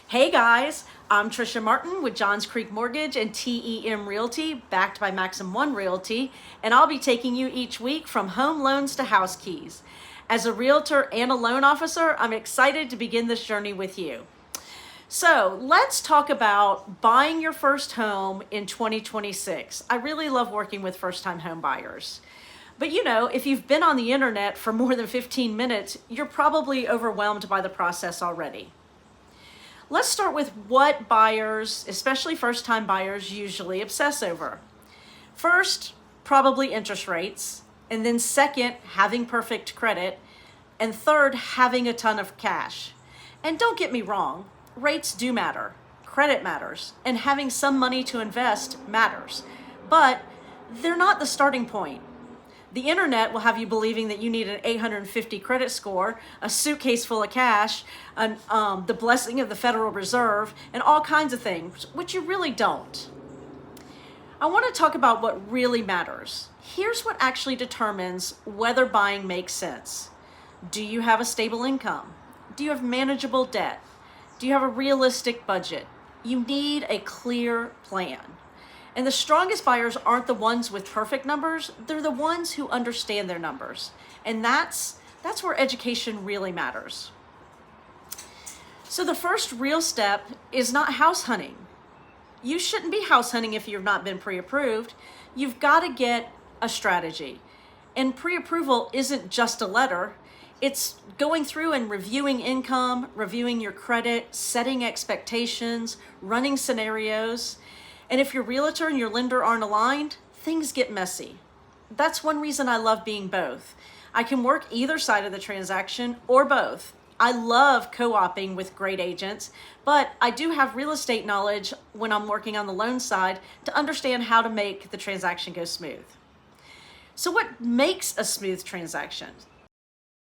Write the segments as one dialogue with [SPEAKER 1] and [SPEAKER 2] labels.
[SPEAKER 1] Hey guys, I'm Trisha Martin with Johns Creek Mortgage and TEM Realty, backed by Maxim One Realty, and I'll be taking you each week from home loans to house keys. As a realtor and a loan officer, I'm excited to begin this journey with you. So let's talk about buying your first home in 2026. I really love working with first-time home buyers. But if you've been on the internet for more than 15 minutes, you're probably overwhelmed by the process already. Let's start with what buyers, especially first-time buyers, usually obsess over. First, probably interest rates, and then second, having perfect credit, and third, having a ton of cash. And don't get me wrong, rates do matter, credit matters, and having some money to invest matters, but they're not the starting point. The internet will have you believing that you need an 850 credit score, a suitcase full of cash, the blessing of the Federal Reserve, and all kinds of things, which you really don't. I want to talk about what really matters. Here's what actually determines whether buying makes sense. Do you have a stable income? Do you have manageable debt? Do you have a realistic budget? You need a clear plan. And the strongest buyers aren't the ones with perfect numbers, they're the ones who understand their numbers. And that's where education really matters. So the first real step is not house hunting. You shouldn't be house hunting if you've not been pre-approved. You've got to get a strategy. And pre-approval isn't just a letter. It's going through and reviewing income, reviewing your credit, setting expectations, running scenarios. And if your realtor and your lender aren't aligned, things get messy. That's one reason I love being both. I can work either side of the transaction or both. I love co-oping with great agents, but I do have real estate knowledge when I'm working on the loan side to understand how to make the transaction go smooth. So what makes a smooth transaction?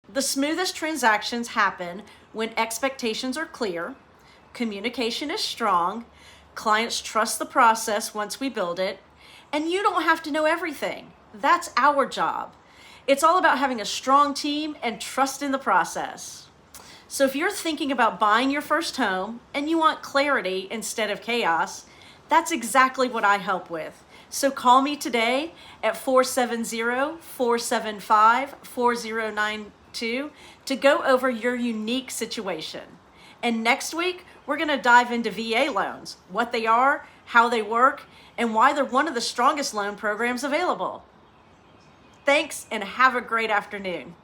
[SPEAKER 1] The smoothest transactions happen when expectations are clear, communication is strong, clients trust the process once we build it, and you don't have to know everything. That's our job. It's all about having a strong team and trust in the process. So if you're thinking about buying your first home and you want clarity instead of chaos, that's exactly what I help with. So call me today at 470-475-4092 to go over your unique situation. And next week, we're going to dive into VA loans, what they are, how they work, and why they're one of the strongest loan programs available. Thanks, and have a great afternoon.